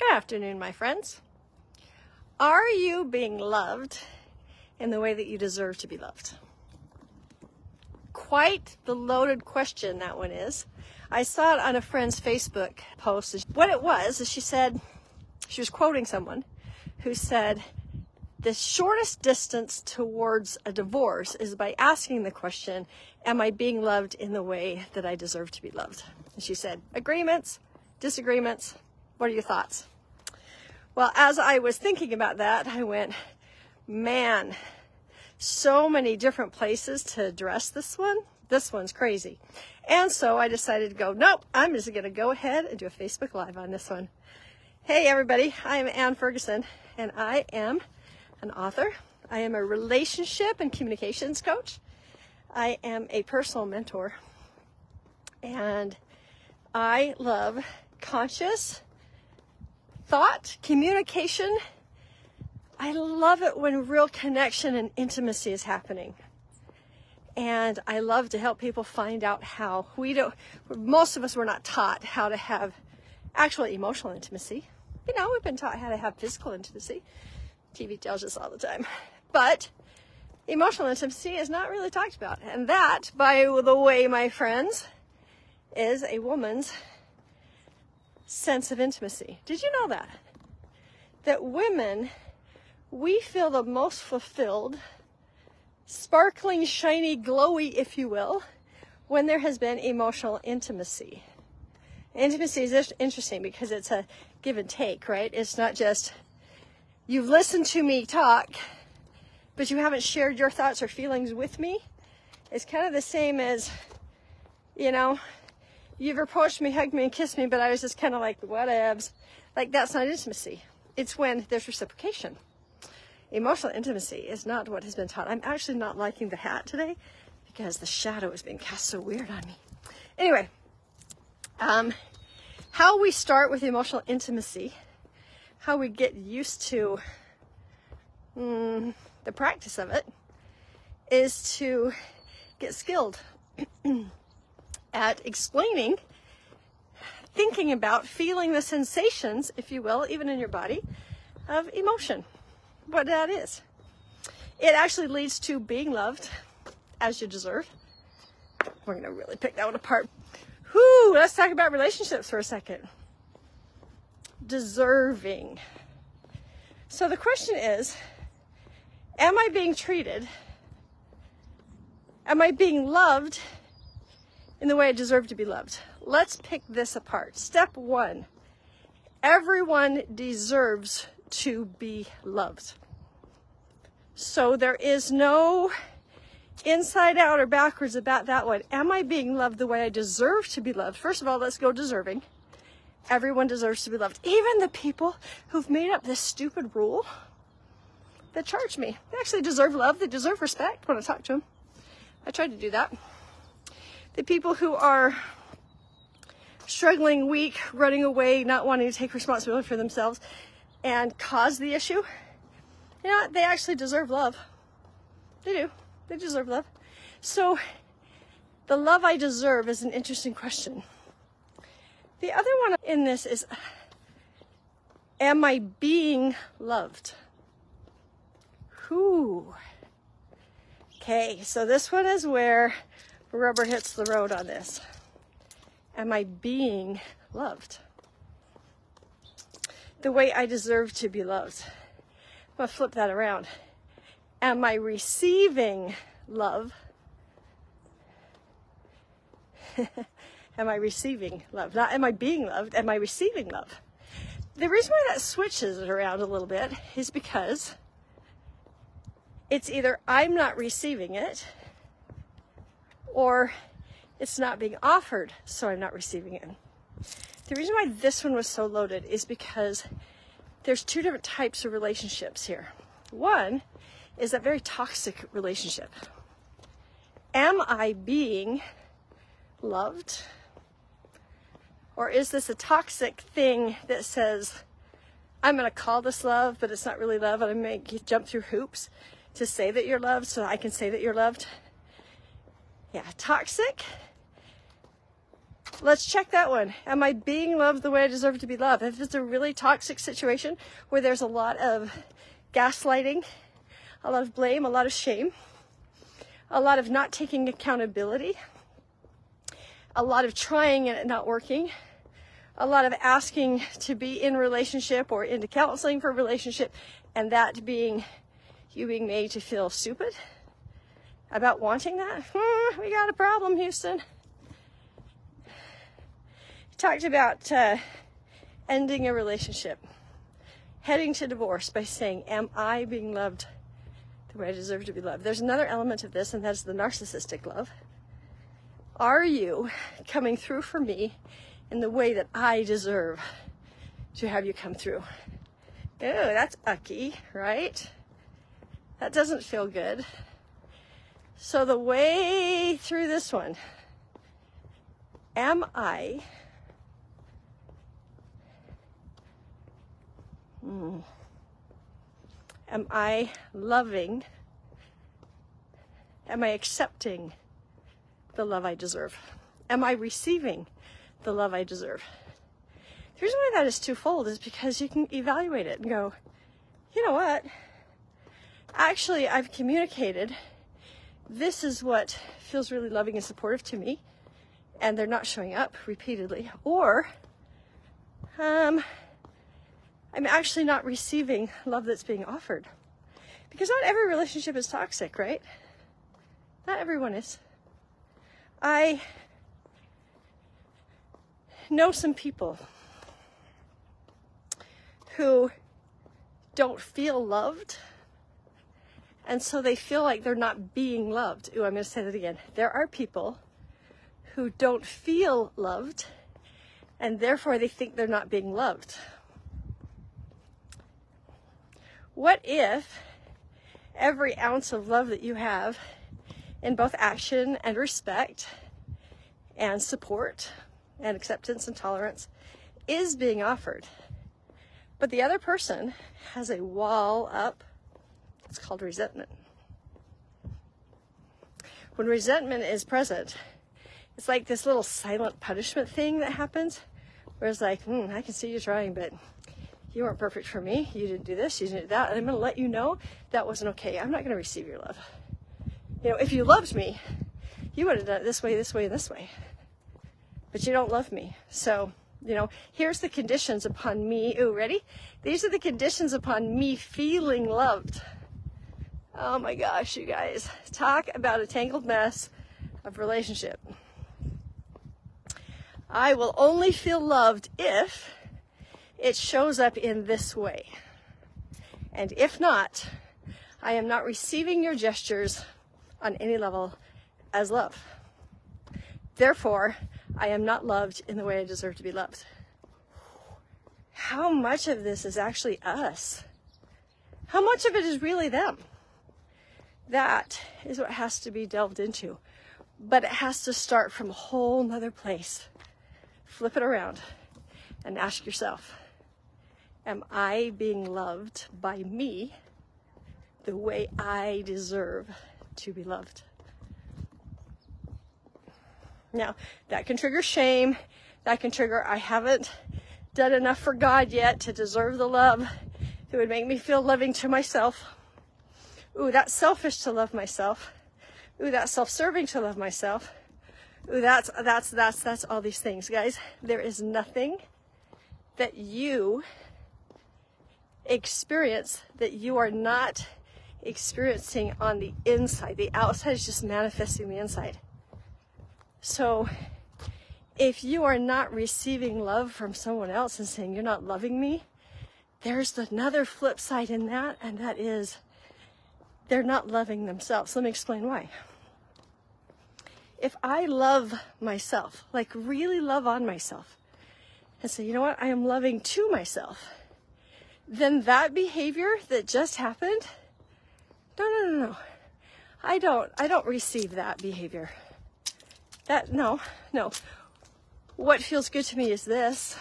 Good afternoon, my friends. Are you being loved in the way that you deserve to be loved? Quite the loaded question that one is. I saw it on a friend's Facebook post. What it was is she said, she was quoting someone who said, the shortest distance towards a divorce is by asking the question, am I being loved in the way that I deserve to be loved? And she said, agreements, disagreements, what are your thoughts? Well, as I was thinking about that, I went, man, so many different places to address this one. This one's crazy. And so I decided to go, nope, I'm just going to go ahead and do a Facebook Live on this one. Hey, everybody, I'm Ann Ferguson, and I am an author. I am a relationship and communications coach. I am a personal mentor. And I love conscious thought, communication. I love it when real connection and intimacy is happening. And I love to help people find out how. Most of us were not taught how to have actual emotional intimacy. You know, we've been taught how to have physical intimacy. TV tells us all the time. But emotional intimacy is not really talked about. And that, by the way, my friends, is a woman's sense of intimacy. Did you know that? That women, we feel the most fulfilled, sparkling, shiny, glowy, if you will, when there has been emotional intimacy. Intimacy is interesting because it's a give and take, right? It's not just you've listened to me talk, but you haven't shared your thoughts or feelings with me. It's kind of the same as, you know, you've approached me, hugged me, and kissed me, but I was just kind of like, whatevs. Like, that's not intimacy. It's when there's reciprocation. Emotional intimacy is not what has been taught. I'm actually not liking the hat today because the shadow is being cast so weird on me. Anyway, how we start with emotional intimacy, how we get used to the practice of it, is to get skilled at explaining, thinking about, feeling the sensations, if you will, even in your body, of emotion, what that is. It actually leads to being loved as you deserve. We're going to really pick that one apart. Whew, let's talk about relationships for a second. Deserving. So the question is, am I being treated? Am I being loved in the way I deserve to be loved? Let's pick this apart. Step one, everyone deserves to be loved. So there is no inside out or backwards about that one. Am I being loved the way I deserve to be loved? First of all, let's go deserving. Everyone deserves to be loved. Even the people who've made up this stupid rule that charge me. They actually deserve love. They deserve respect when I talk to them. I tried to do that. The people who are struggling, weak, running away, not wanting to take responsibility for themselves and cause the issue, you know what? They actually deserve love. They do. They deserve love. So the love I deserve is an interesting question. The other one in this is, am I being loved? Whew. Okay, so this one is where rubber hits the road on this. Am I being loved the way I deserve to be loved? I'm going to flip that around. Am I receiving love? Am I receiving love? Not am I being loved, am I receiving love? The reason why that switches it around a little bit is because it's either I'm not receiving it, or it's not being offered, so I'm not receiving it. The reason why this one was so loaded is because there's two different types of relationships here. One is a very toxic relationship. Am I being loved? Or is this a toxic thing that says, I'm going to call this love, but it's not really love, and I'm going to jump through hoops to say that you're loved so I can say that you're loved? Yeah, toxic Let's check that one. Am I being loved the way I deserve to be loved? If it's a really toxic situation where there's a lot of gaslighting, a lot of blame, a lot of shame, a lot of not taking accountability, a lot of trying and it not working, a lot of asking to be in relationship or into counseling for a relationship, and that being you being made to feel stupid about wanting that. We got a problem, Houston. Talked about ending a relationship, heading to divorce by saying, am I being loved the way I deserve to be loved? There's another element of this, and that's the narcissistic love. Are you coming through for me in the way that I deserve to have you come through? Ew, that's ucky, right? That doesn't feel good. So the way through this one, am I loving? Am I accepting the love I deserve? Am I receiving the love I deserve? The reason why that is twofold is because you can evaluate it and go, you know what? Actually, I've communicated. This is what feels really loving and supportive to me, and they're not showing up repeatedly. Or, I'm actually not receiving love that's being offered. Because not every relationship is toxic, right? Not everyone is. I know some people who don't feel loved, and so they feel like they're not being loved. Ooh, I'm going to say that again. There are people who don't feel loved, and therefore they think they're not being loved. What if every ounce of love that you have in both action and respect and support and acceptance and tolerance is being offered, but the other person has a wall up? It's called resentment. When resentment is present, it's like this little silent punishment thing that happens, where it's like, I can see you trying, but you weren't perfect for me. You didn't do this, you didn't do that, and I'm going to let you know that wasn't okay. I'm not going to receive your love. You know, if you loved me, you would have done it this way, this way, and this way. But you don't love me. So, you know, here's the conditions upon me. Ooh, ready? These are the conditions upon me feeling loved. Oh my gosh, you guys. Talk about a tangled mess of relationship. I will only feel loved if it shows up in this way. And if not, I am not receiving your gestures on any level as love. Therefore, I am not loved in the way I deserve to be loved. How much of this is actually us? How much of it is really them? That is what has to be delved into. But it has to start from a whole nother place. Flip it around and ask yourself, am I being loved by me the way I deserve to be loved? Now, that can trigger shame. That can trigger, I haven't done enough for God yet to deserve the love that would make me feel loving to myself. Ooh, that's selfish to love myself. Ooh, that's self-serving to love myself. Ooh, that's all these things, guys. There is nothing that you experience that you are not experiencing on the inside. The outside is just manifesting the inside. So if you are not receiving love from someone else and saying you're not loving me, there's another flip side in that, and that is they're not loving themselves. Let me explain why. If I love myself, like really love on myself, and say, you know what, I am loving to myself, then that behavior that just happened, no. I don't receive that behavior. No. What feels good to me is this.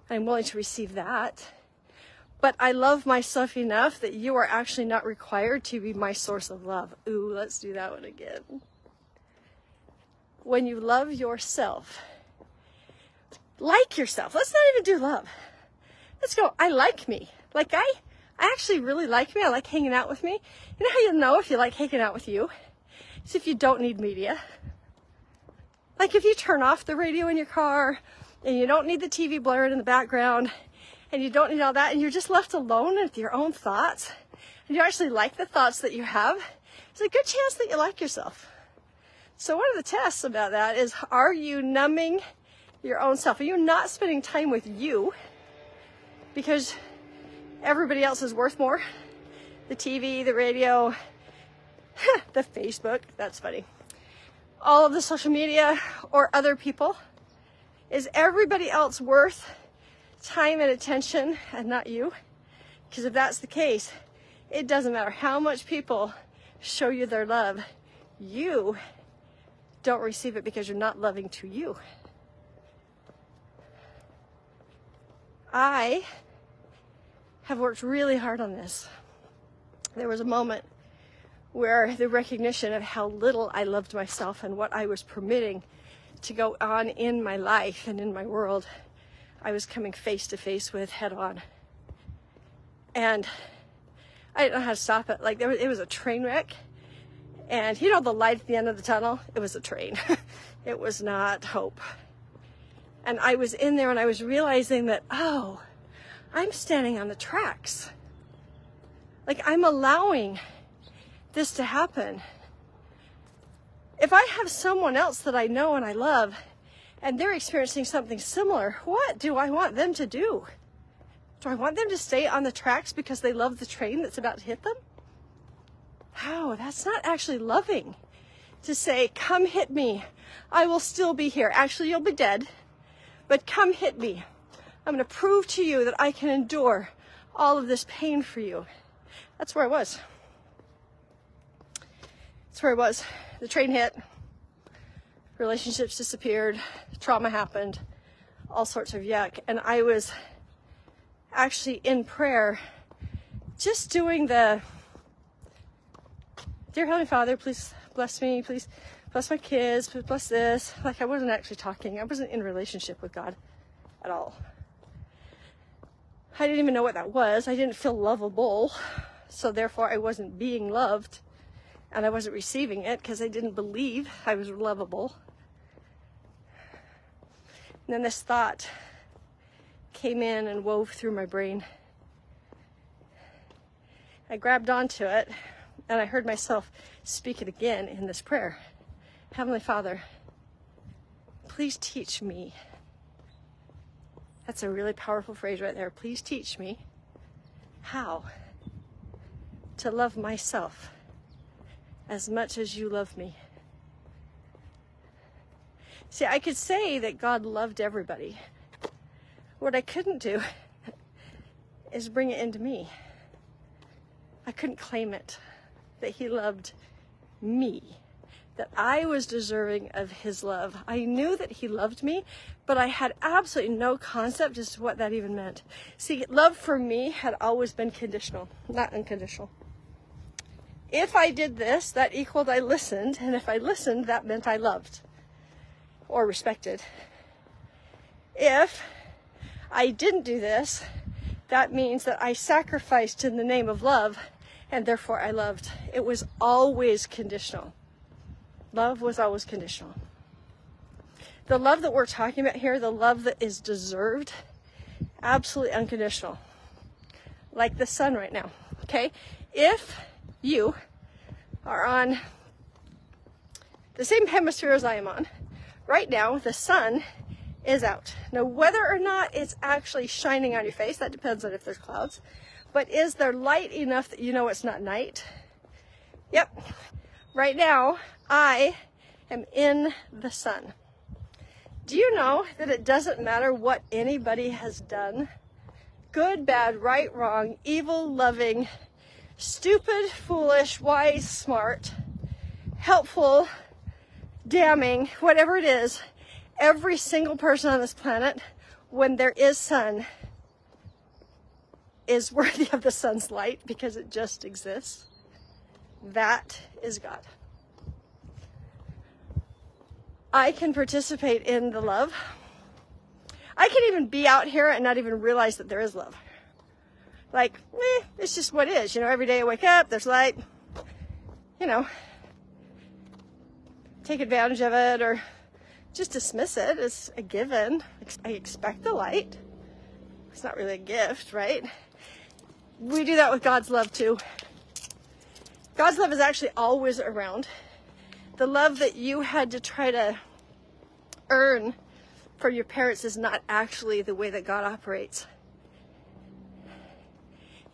I'm willing to receive that. But I love myself enough that you are actually not required to be my source of love. Ooh, let's do that one again. When you love yourself, like yourself. Let's not even do love. Let's go, I like me. Like I actually really like me. I like hanging out with me. You know how you know if you like hanging out with you? It's if you don't need media. Like if you turn off the radio in your car and you don't need the TV blaring in the background and you don't need all that and you're just left alone with your own thoughts and you actually like the thoughts that you have, there's a good chance that you like yourself. So one of the tests about that is, are you numbing your own self? Are you not spending time with you because everybody else is worth more? The TV, the radio, the Facebook, that's funny. All of the social media or other people. Is everybody else worth time and attention and not you? Because if that's the case, it doesn't matter how much people show you their love. You don't receive it because you're not loving to you. I have worked really hard on this. There was a moment where the recognition of how little I loved myself and what I was permitting to go on in my life and in my world, I was coming face to face with head on. And I didn't know how to stop it. Like it was a train wreck. And you know the light at the end of the tunnel? It was a train. It was not hope. And I was in there and I was realizing that, oh, I'm standing on the tracks. Like I'm allowing this to happen. If I have someone else that I know and I love and they're experiencing something similar, what do I want them to do? Do I want them to stay on the tracks because they love the train that's about to hit them? How? That's not actually loving. To say, come hit me. I will still be here. Actually, you'll be dead, but come hit me. I'm going to prove to you that I can endure all of this pain for you. That's where I was. That's where I was. The train hit, relationships disappeared, trauma happened, all sorts of yuck. And I was actually in prayer, just doing the, Dear Heavenly Father, please bless me, please bless my kids, please bless this. Like I wasn't actually talking. I wasn't in relationship with God at all. I didn't even know what that was. I didn't feel lovable. So therefore I wasn't being loved. And I wasn't receiving it because I didn't believe I was lovable. And then this thought came in and wove through my brain. I grabbed onto it and I heard myself speak it again in this prayer. Heavenly Father, please teach me. That's a really powerful phrase right there. Please teach me how to love myself as much as you love me. See, I could say that God loved everybody. What I couldn't do is bring it into me. I couldn't claim it, that he loved me, that I was deserving of his love. I knew that he loved me, but I had absolutely no concept as to what that even meant. See, love for me had always been conditional, not unconditional. If I did this, that equaled I listened, and if I listened, that meant I loved or respected. If I didn't do this, that means that I sacrificed in the name of love, and therefore I loved. It was always conditional. Love was always conditional. The love that we're talking about here, the love that is deserved, absolutely unconditional. Like the sun right now, okay? If you are on the same hemisphere as I am on, right now the sun is out. Now, whether or not it's actually shining on your face, that depends on if there's clouds, but is there light enough that you know it's not night? Yep. Right now, I am in the sun. Do you know that it doesn't matter what anybody has done? Good, bad, right, wrong, evil, loving, stupid, foolish, wise, smart, helpful, damning, whatever it is, every single person on this planet, when there is sun, is worthy of the sun's light because it just exists. That is God. I can participate in the love. I can even be out here and not even realize that there is love. Like, it's just what is. You know, every day I wake up, there's light. You know, take advantage of it or just dismiss it as a given. I expect the light. It's not really a gift, right? We do that with God's love too. God's love is actually always around. The love that you had to try to earn from your parents is not actually the way that God operates.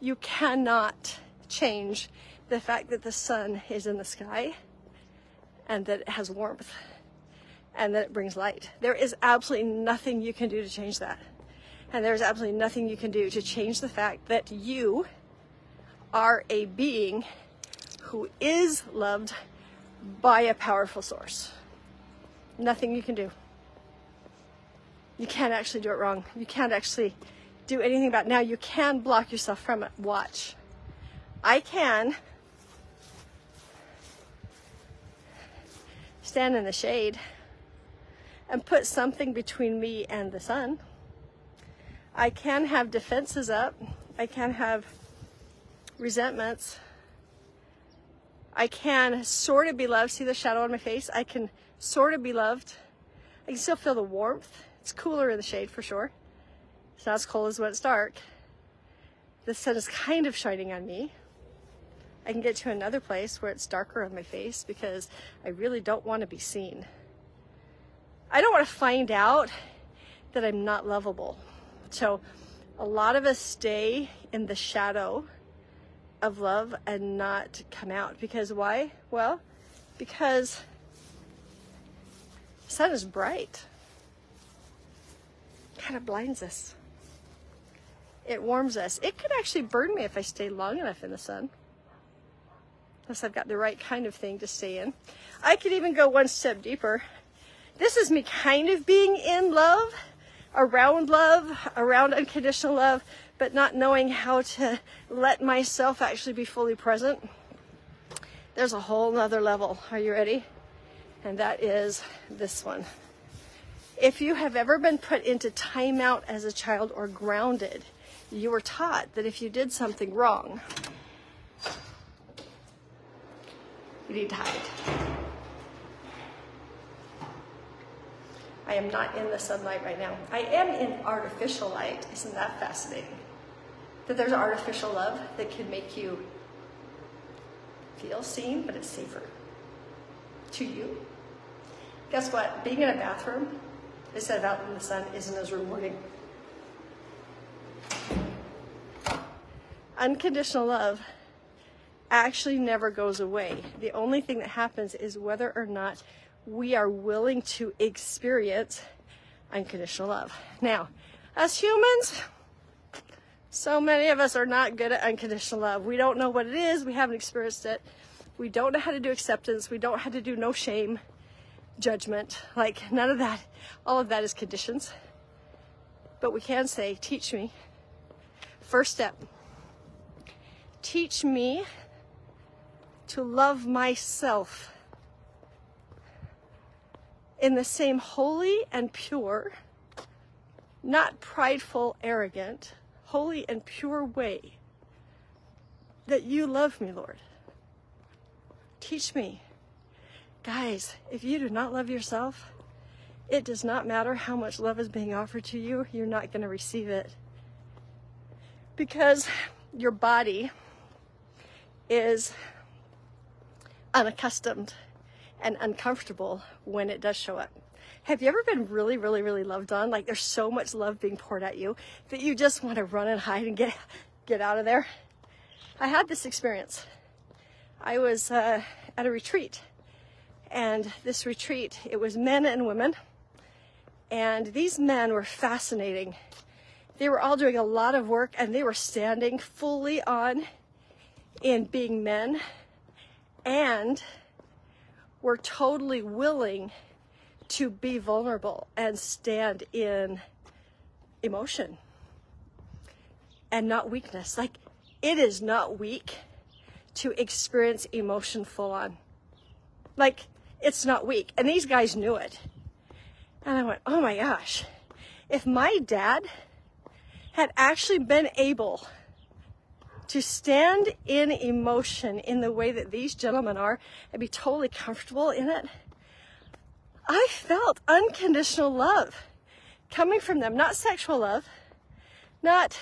You cannot change the fact that the sun is in the sky and that it has warmth and that it brings light. There is absolutely nothing you can do to change that. And there's absolutely nothing you can do to change the fact that you are a being who is loved by a powerful source. Nothing you can do. You can't actually do it wrong. You can't actually do anything about it. Now, you can block yourself from it. Watch. I can stand in the shade and put something between me and the sun. I can have defenses up. I can have resentments. I can sort of be loved. See the shadow on my face? I can sort of be loved. I can still feel the warmth. It's cooler in the shade for sure. It's not as cold as when it's dark. The sun is kind of shining on me. I can get to another place where it's darker on my face because I really don't want to be seen. I don't want to find out that I'm not lovable. So a lot of us stay in the shadow of love and not come out. Because why? Well, because the sun is bright. It kind of blinds us. It warms us. It could actually burn me if I stay long enough in the sun. Unless I've got the right kind of thing to stay in. I could even go one step deeper. This is me kind of being in love, around unconditional love, but not knowing how to let myself actually be fully present. There's a whole nother level. Are you ready? And that is this one. If you have ever been put into timeout as a child or grounded, you were taught that if you did something wrong, you need to hide. I am not in the sunlight right now. I am in artificial light. Isn't that fascinating? That there's artificial love that can make you feel seen, but it's safer to you. Guess what? Being in a bathroom instead of out in the sun isn't as rewarding. Unconditional love actually never goes away. The only thing that happens is whether or not we are willing to experience unconditional love. Now, as humans, so many of us are not good at unconditional love. We don't know what it is. We haven't experienced it. We don't know how to do acceptance. We don't know how to do no shame, judgment. Like, none of that. All of that is conditions. But we can say, teach me. First step. Teach me to love myself in the same holy and pure, not prideful, arrogant, holy and pure way that you love me, Lord. Teach me. Guys, if you do not love yourself, it does not matter how much love is being offered to you, you're not going to receive it. Because your body is unaccustomed and uncomfortable when it does show up. Have you ever been really, really, really loved on? Like there's so much love being poured at you that you just want to run and hide and get out of there. I had this experience. I was at a retreat, and this retreat, it was men and women, and these men were fascinating. They were all doing a lot of work, and they were standing fully on in being men, and were totally willing to be vulnerable and stand in emotion and not weakness. Like, it is not weak to experience emotion full on. Like, it's not weak. And these guys knew it. And I went, oh my gosh. if my dad had actually been able to stand in emotion in the way that these gentlemen are and be totally comfortable in it, I felt unconditional love coming from them, not sexual love, not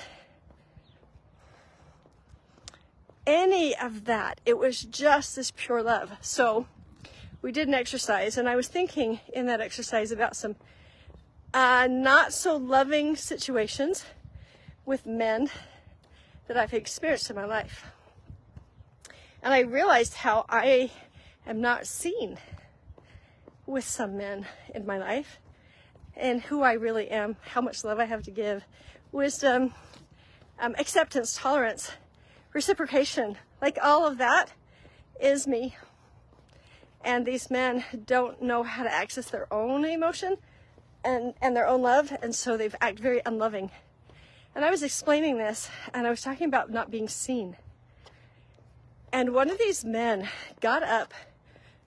any of that. It was just this pure love. So we did an exercise, and I was thinking in that exercise about some not so loving situations with men that I've experienced in my life. And I realized how I am not seen with some men in my life, and who I really am, how much love I have to give, wisdom, acceptance, tolerance, reciprocation, like all of that is me. And these men don't know how to access their own emotion and their own love, and so they've acted very unloving. And I was explaining this, and I was talking about not being seen. And one of these men got up,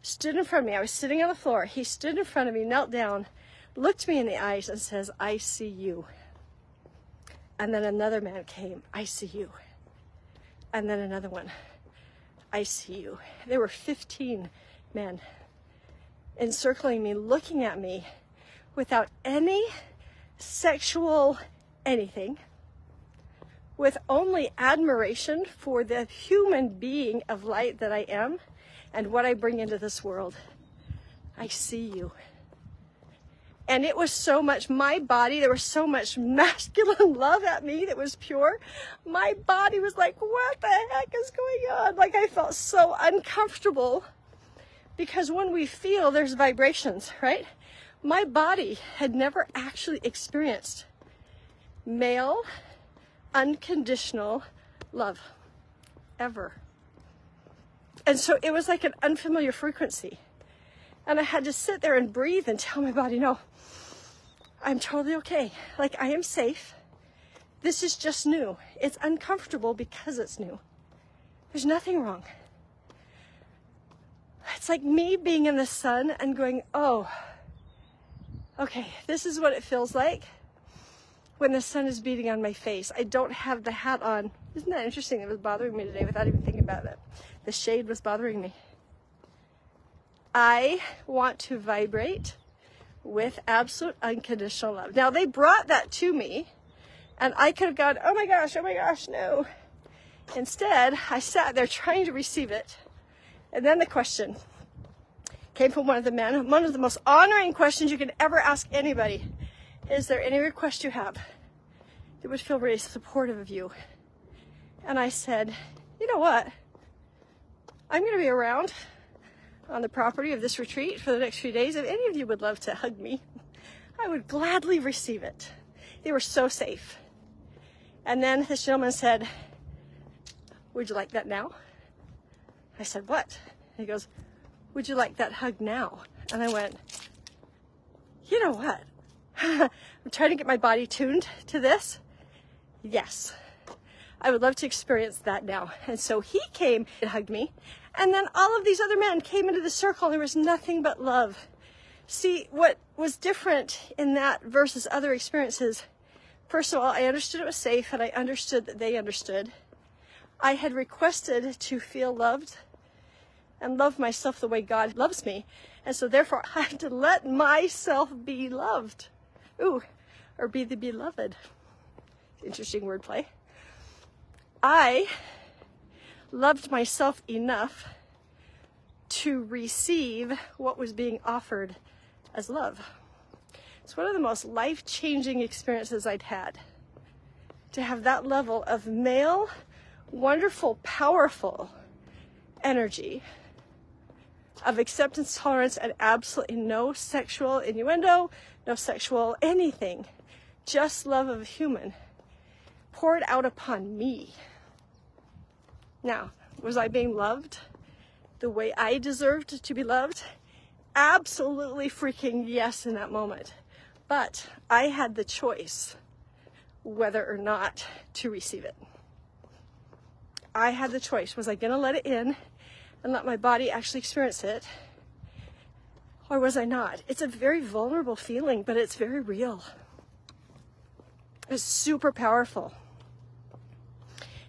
stood in front of me. I was sitting on the floor. He stood in front of me, knelt down, looked me in the eyes and says, "I see you." And then another man came, "I see you." And then another one, "I see you." There were 15 men encircling me, looking at me without any sexual anything, with only admiration for the human being of light that I am and what I bring into this world. "I see you." And it was so much, my body, there was so much masculine love at me that was pure. My body was like, what the heck is going on? Like, I felt so uncomfortable, because when we feel, there's vibrations, right? My body had never actually experienced male, unconditional love, ever. And so it was like an unfamiliar frequency. And I had to sit there and breathe and tell my body, no, I'm totally okay. Like, I am safe. This is just new. It's uncomfortable because it's new. There's nothing wrong. It's like me being in the sun and going, oh, okay, this is what it feels like when the sun is beating on my face. I don't have the hat on. Isn't that interesting? It was bothering me today without even thinking about it. The shade was bothering me. I want to vibrate with absolute unconditional love. Now, they brought that to me, and I could have gone, oh my gosh, no. Instead, I sat there trying to receive it. And then the question came from one of the men, one of the most honoring questions you can ever ask anybody. Is there any request you have that would feel really supportive of you? And I said, you know what? I'm going to be around on the property of this retreat for the next few days. If any of you would love to hug me, I would gladly receive it. They were so safe. And then this gentleman said, would you like that now? I said, what? And he goes, would you like that hug now? And I went, you know what? I'm trying to get my body tuned to this. Yes, I would love to experience that now. And so he came and hugged me. And then all of these other men came into the circle, and there was nothing but love. See, what was different in that versus other experiences, first of all, I understood it was safe, and I understood that they understood. I had requested to feel loved and love myself the way God loves me. And so therefore, I had to let myself be loved. Ooh, or be the beloved. Interesting wordplay. I loved myself enough to receive what was being offered as love. It's one of the most life-changing experiences I'd had, to have that level of male, wonderful, powerful energy of acceptance, tolerance, and absolutely no sexual innuendo, no sexual anything, just love of a human poured out upon me. Now, was I being loved the way I deserved to be loved? Absolutely freaking yes in that moment. But I had the choice whether or not to receive it. I had the choice. Was I going to let it in and let my body actually experience it? Or was I not? It's a very vulnerable feeling, but it's very real. is super powerful.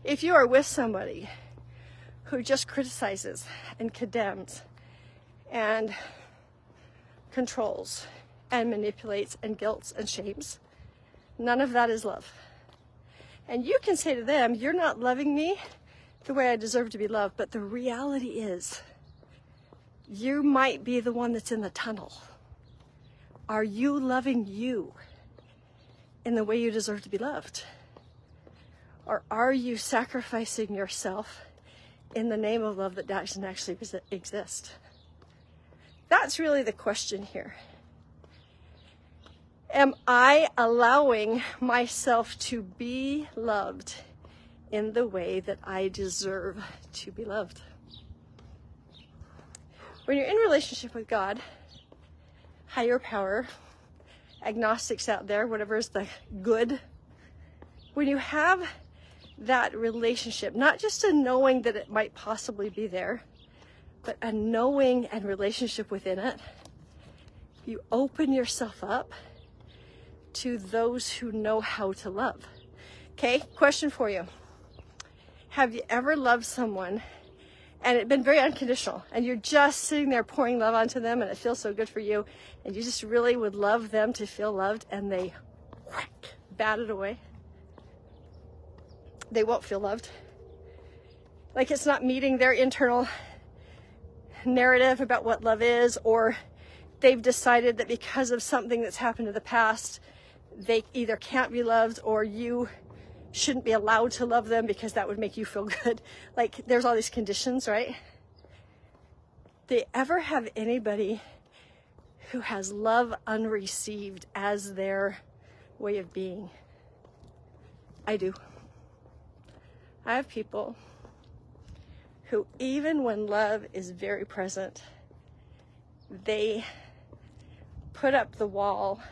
If you are with somebody who just criticizes and condemns and controls and manipulates and guilts and shames, none of that is love. And you can say to them, you're not loving me the way I deserve to be loved, but the reality is, you might be the one that's in the tunnel. Are you loving you in the way you deserve to be loved? Or are you sacrificing yourself in the name of love that doesn't actually exist? That's really the question here. Am I allowing myself to be loved in the way that I deserve to be loved? When you're in relationship with God, higher power, agnostics out there, whatever is the good, when you have that relationship, not just a knowing that it might possibly be there, but a knowing and relationship within it, you open yourself up to those who know how to love. Okay, question for you. Have you ever loved someone and it's been very unconditional, and you're just sitting there pouring love onto them and it feels so good for you, and you just really would love them to feel loved, and they bat it away? They won't feel loved. Like it's not meeting their internal narrative about what love is, or they've decided that because of something that's happened in the past, they either can't be loved or you shouldn't be allowed to love them because that would make you feel good. Like there's all these conditions, right? Do you ever have anybody who has love unreceived as their way of being? I do. I have people who, even when love is very present, they put up the wall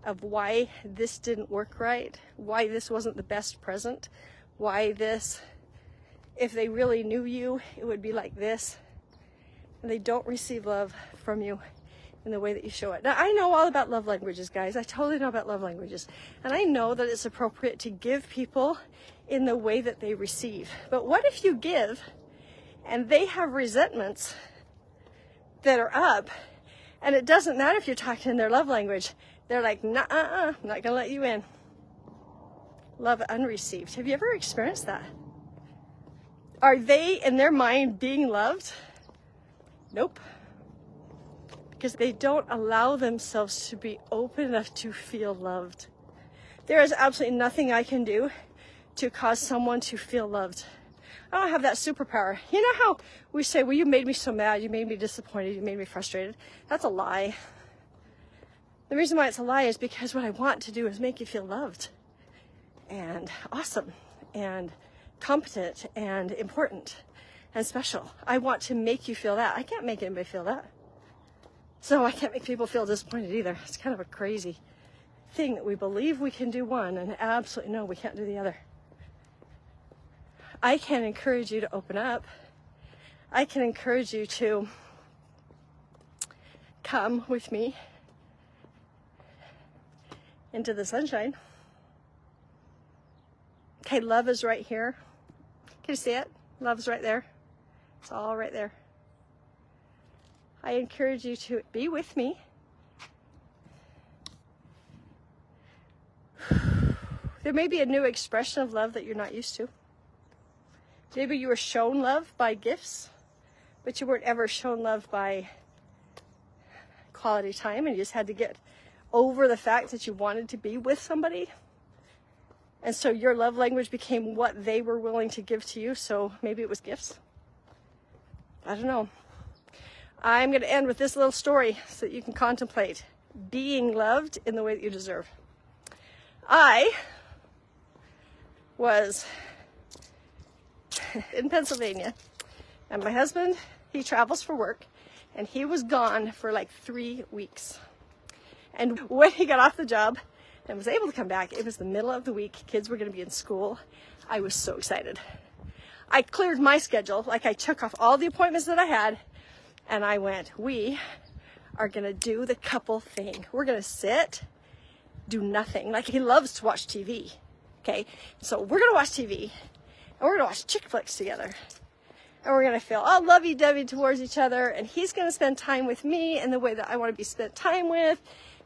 of why this didn't work right, why this wasn't the best present, why this, if they really knew you, it would be like this. And they don't receive love from you in the way that you show it. Now, I know all about love languages, guys. I totally know about love languages. And I know that it's appropriate to give people in the way that they receive. But what if you give and they have resentments that are up, and it doesn't matter if you're talking in their love language? They're like, nah, I'm not gonna let you in. Love unreceived. Have you ever experienced that? Are they, in their mind, being loved? Nope. Because they don't allow themselves to be open enough to feel loved. There is absolutely nothing I can do to cause someone to feel loved. I don't have that superpower. You know how we say, well, you made me so mad, you made me disappointed, you made me frustrated? That's a lie. The reason why it's a lie is because what I want to do is make you feel loved and awesome and competent and important and special. I want to make you feel that. I can't make anybody feel that. So I can't make people feel disappointed either. It's kind of a crazy thing that we believe we can do one and absolutely no, we can't do the other. I can encourage you to open up. I can encourage you to come with me into the sunshine. Okay, love is right here. Can you see it? Love's right there. It's all right there. I encourage you to be with me. There may be a new expression of love that you're not used to. Maybe you were shown love by gifts, but you weren't ever shown love by quality time, and you just had to get over the fact that you wanted to be with somebody. And so your love language became what they were willing to give to you. So maybe it was gifts. I don't know. I'm going to end with this little story so that you can contemplate being loved in the way that you deserve. I was in Pennsylvania, and my husband, he travels for work, and he was gone for like 3 weeks. And when he got off the job and was able to come back, it was the middle of the week. Kids were going to be in school. I was so excited. I cleared my schedule, like I took off all the appointments that I had, and I went, we are going to do the couple thing. We're going to sit do nothing. Like, he loves to watch TV. Okay, so we're gonna watch TV, and we're gonna watch chick flicks together, and we're gonna feel all lovey-dovey towards each other, and he's gonna spend time with me in the way that I want to be spent time with,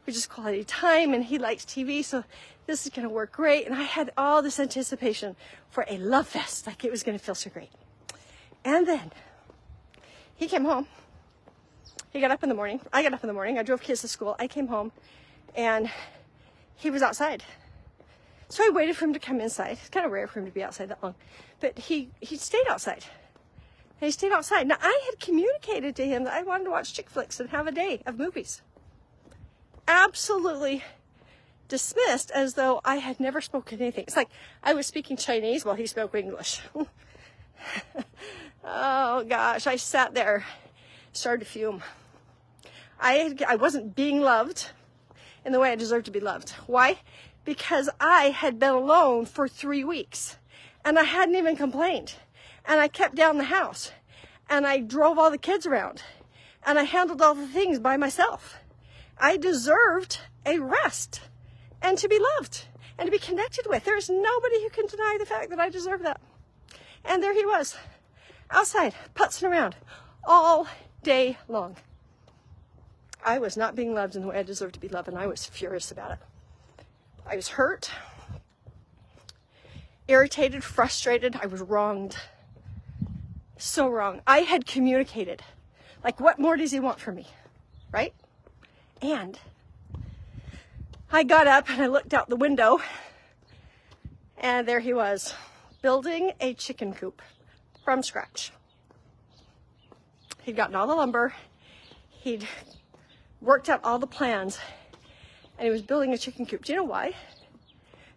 which is quality time, and he likes TV, so this is gonna work great. And I had all this anticipation for a love fest, like it was gonna feel so great. And then he came home. He got up in the morning. I got up in the morning. I drove kids to school. I came home, and he was outside. So I waited for him to come inside. It's kind of rare for him to be outside that long. But he stayed outside. And he stayed outside. Now, I had communicated to him that I wanted to watch chick flicks and have a day of movies. Absolutely dismissed as though I had never spoken anything. It's like I was speaking Chinese while he spoke English. Oh, gosh. I sat there, started to fume. I wasn't being loved in the way I deserved to be loved. Why? Because I had been alone for 3 weeks, and I hadn't even complained. And I kept down the house, and I drove all the kids around, and I handled all the things by myself. I deserved a rest and to be loved and to be connected with. There's nobody who can deny the fact that I deserve that. And there he was, outside, putzing around all day long. I was not being loved in the way I deserved to be loved, and I was furious about it. I was hurt, irritated, frustrated. I was wronged. So wrong. I had communicated. Like, what more does he want from me? Right? And I got up and I looked out the window, and there he was, building a chicken coop from scratch. He'd gotten all the lumber. He'd worked out all the plans. And he was building a chicken coop. Do you know why?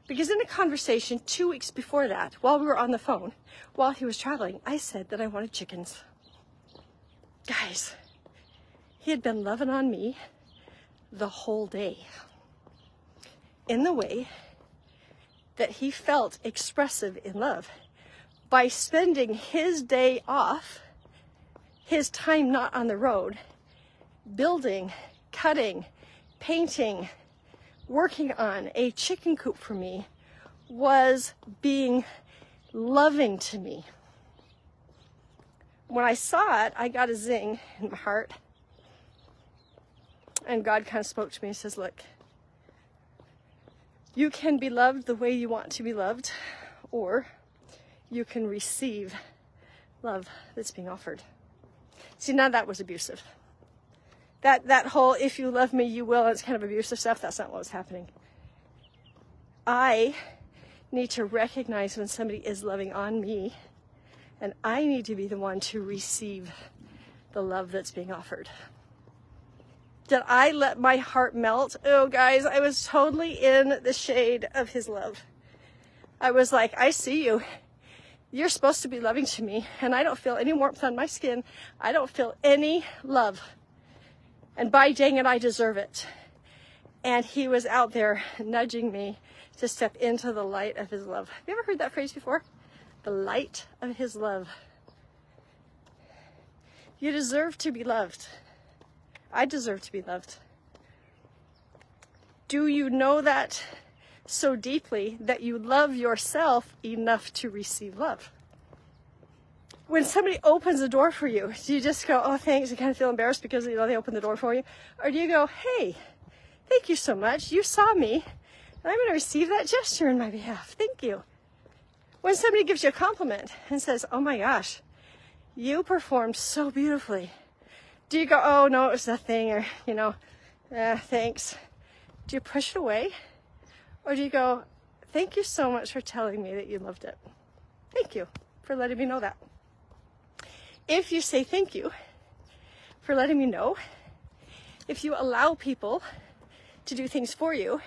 Because in a conversation 2 weeks before that, while we were on the phone, while he was traveling, I said that I wanted chickens. Guys, he had been loving on me the whole day in the way that he felt expressive in love by spending his day off, his time not on the road, building, cutting, painting, working on a chicken coop for me, was being loving to me. When I saw it, I got a zing in my heart. And God kind of spoke to me and says, look, you can be loved the way you want to be loved, or you can receive love that's being offered. See, none of that was abusive. That whole, if you love me, you will, it's kind of abusive stuff. That's not what was happening. I need to recognize when somebody is loving on me, and I need to be the one to receive the love that's being offered. Did I let my heart melt? Oh, guys, I was totally in the shade of his love. I was like, I see you. You're supposed to be loving to me, and I don't feel any warmth on my skin. I don't feel any love. And by dang it, I deserve it. And he was out there nudging me to step into the light of his love. Have you ever heard that phrase before? The light of his love. You deserve to be loved. I deserve to be loved. Do you know that so deeply that you love yourself enough to receive love? When somebody opens the door for you, do you just go, oh, thanks, and kind of feel embarrassed because they opened the door for you? Or do you go, hey, thank you so much. You saw me, and I'm going to receive that gesture in my behalf. Thank you. When somebody gives you a compliment and says, oh my gosh, you performed so beautifully, do you go, oh, no, it was nothing, or, thanks? Do you push it away? Or do you go, thank you so much for telling me that you loved it. Thank you for letting me know that. If you say thank you for letting me know, if you allow people to do things for you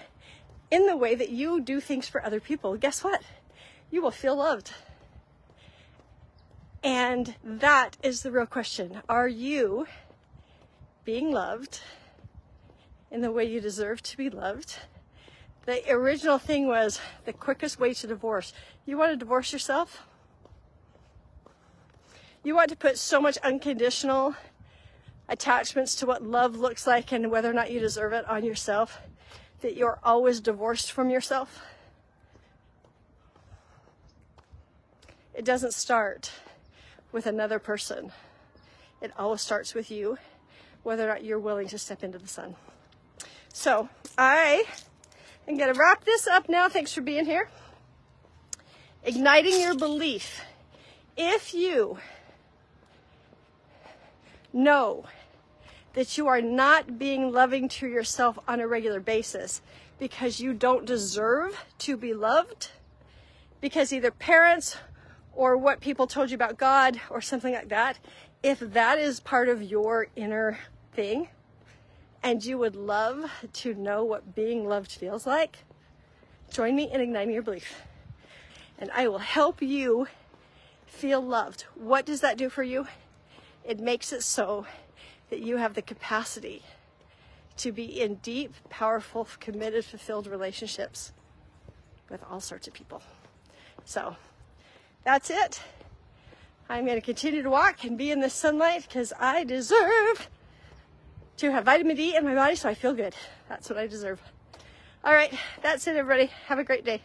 in the way that you do things for other people, guess what? You will feel loved. And that is the real question. Are you being loved in the way you deserve to be loved? The original thing was the quickest way to divorce. You want to divorce yourself? You want to put so much unconditional attachments to what love looks like and whether or not you deserve it on yourself, that you're always divorced from yourself? It doesn't start with another person. It always starts with you, whether or not you're willing to step into the sun. So I am going to wrap this up now. Thanks for being here. Igniting your belief. If you know that you are not being loving to yourself on a regular basis because you don't deserve to be loved, because either parents or what people told you about God or something like that, if that is part of your inner thing and you would love to know what being loved feels like, join me in igniting your belief. And I will help you feel loved. What does that do for you? It makes it so that you have the capacity to be in deep, powerful, committed, fulfilled relationships with all sorts of people. So that's it. I'm going to continue to walk and be in the sunlight because I deserve to have vitamin D in my body so I feel good. That's what I deserve. All right, that's it, everybody. Have a great day.